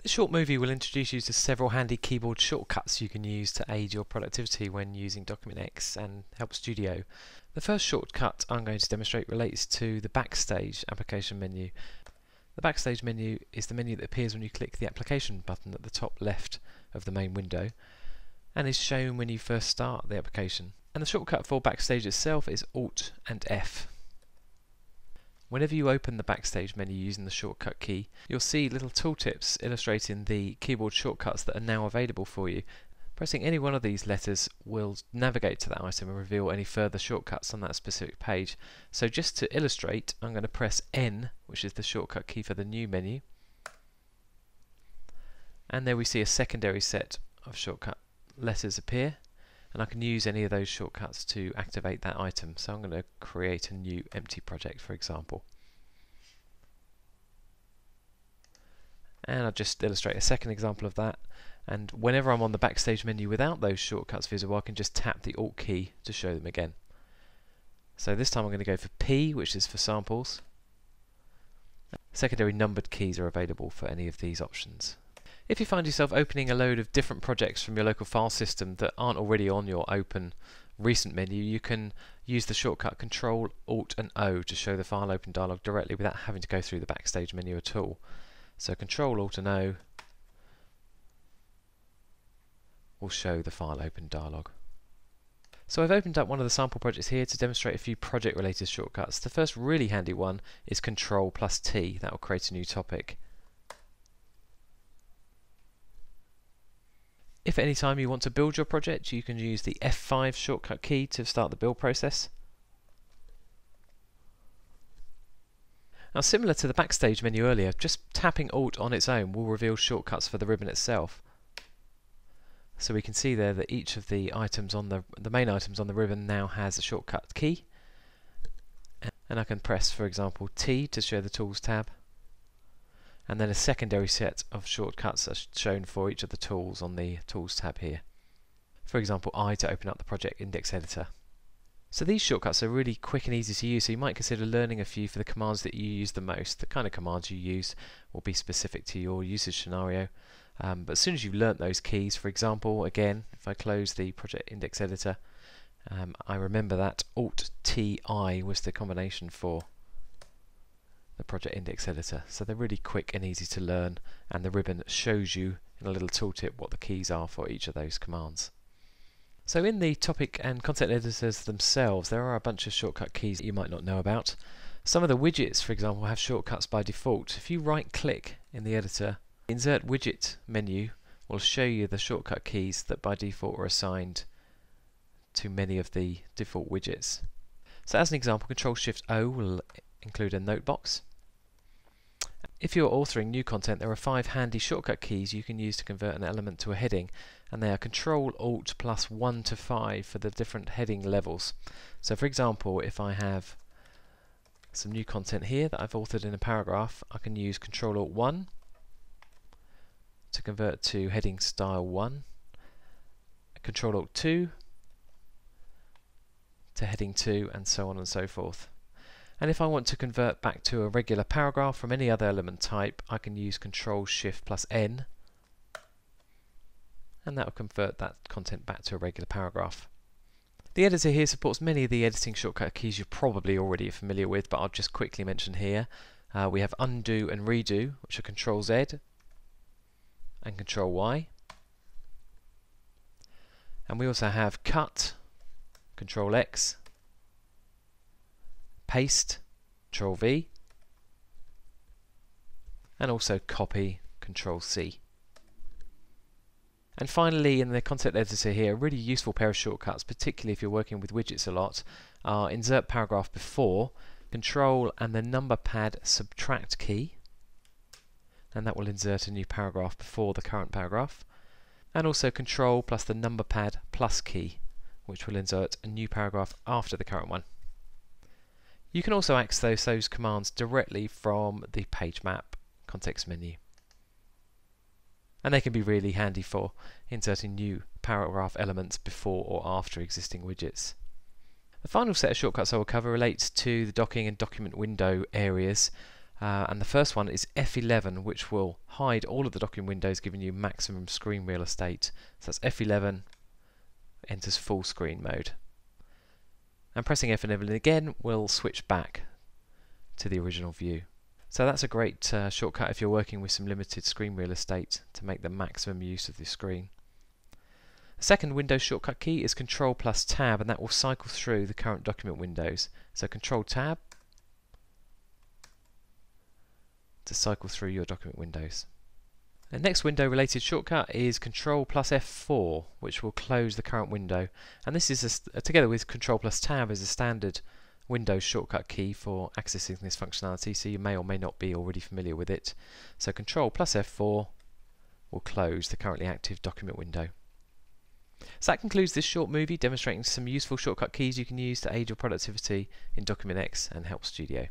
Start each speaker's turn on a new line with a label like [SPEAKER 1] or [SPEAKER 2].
[SPEAKER 1] This short movie will introduce you to several handy keyboard shortcuts you can use to aid your productivity when using Document X and HelpStudio. The first shortcut I'm going to demonstrate relates to the Backstage application menu. The Backstage menu is the menu that appears when you click the application button at the top left of the main window and is shown when you first start the application. And the shortcut for Backstage itself is Alt and F. Whenever you open the Backstage menu using the shortcut key, you'll see little tooltips illustrating the keyboard shortcuts that are now available for you. Pressing any one of these letters will navigate to that item and reveal any further shortcuts on that specific page. So just to illustrate, I'm going to press N, which is the shortcut key for the new menu. And there we see a secondary set of shortcut letters appear. And I can use any of those shortcuts to activate that item. So I'm going to create a new empty project, for example. And I'll just illustrate a second example of that. And whenever I'm on the Backstage menu without those shortcuts visible, I can just tap the Alt key to show them again. So this time I'm going to go for P, which is for samples. Secondary numbered keys are available for any of these options. If you find yourself opening a load of different projects from your local file system that aren't already on your open recent menu, you can use the shortcut Control, Alt and O to show the file open dialog directly without having to go through the Backstage menu at all. So Control, Alt and O will show the file open dialog. So I've opened up one of the sample projects here to demonstrate a few project related shortcuts. The first really handy one is Control plus T. That will create a new topic. If at any time you want to build your project, you can use the F5 shortcut key to start the build process. Now, similar to the Backstage menu earlier, just tapping Alt on its own will reveal shortcuts for the ribbon itself. So we can see there that each of the items on the main items on the ribbon now has a shortcut key. And I can press, for example, T to show the Tools tab. And then a secondary set of shortcuts are shown for each of the tools on the Tools tab here. For example, I to open up the project index editor. So these shortcuts are really quick and easy to use, so you might consider learning a few for the commands that you use the most. The kind of commands you use will be specific to your usage scenario. But as soon as you've learnt those keys, for example, again, if I close the project index editor, I remember that Alt-T-I was the combination for the project index editor. So they're really quick and easy to learn, and the ribbon shows you in a little tooltip what the keys are for each of those commands. So in the topic and content editors themselves, there are a bunch of shortcut keys that you might not know about. Some of the widgets, for example, have shortcuts by default. If you right click in the editor, the Insert Widget menu will show you the shortcut keys that by default are assigned to many of the default widgets. So as an example, Control-Shift-O will include a note box. If you're authoring new content, there are 5 handy shortcut keys you can use to convert an element to a heading, and they are Control, Alt, plus 1 to 5 for the different heading levels. So for example, if I have some new content here that I've authored in a paragraph, I can use Control, Alt, 1 to convert to heading style 1, Control, Alt, 2 to heading 2, and so on and so forth. And if I want to convert back to a regular paragraph from any other element type, I can use Control Shift plus N, and that will convert that content back to a regular paragraph. The editor here supports many of the editing shortcut keys you're probably already familiar with, but I'll just quickly mention here. We have Undo and Redo, which are Control Z and Control Y. And we also have Cut, Control X, Paste, Control V, and also Copy, Control C. And finally, in the content editor here, a really useful pair of shortcuts, particularly if you're working with widgets a lot, are Insert Paragraph Before, Control and the number pad Subtract key, and that will insert a new paragraph before the current paragraph, and also Control plus the number pad Plus key, which will insert a new paragraph after the current one. You can also access those commands directly from the Page Map context menu. And they can be really handy for inserting new paragraph elements before or after existing widgets. The final set of shortcuts I will cover relates to the docking and document window areas. and the first one is F11, which will hide all of the document windows, giving you maximum screen real estate. So that's F11 enters full screen mode. And pressing F11 again will switch back to the original view. So that's a great shortcut if you're working with some limited screen real estate to make the maximum use of the screen. The second Windows shortcut key is Control plus Tab, and that will cycle through the current document windows. So Control Tab to cycle through your document windows. The next window related shortcut is Control plus F4, which will close the current window, and this is together with Control plus Tab is a standard Windows shortcut key for accessing this functionality, so you may or may not be already familiar with it. So Control plus F4 will close the currently active document window. So that concludes this short movie demonstrating some useful shortcut keys you can use to aid your productivity in Document X and HelpStudio.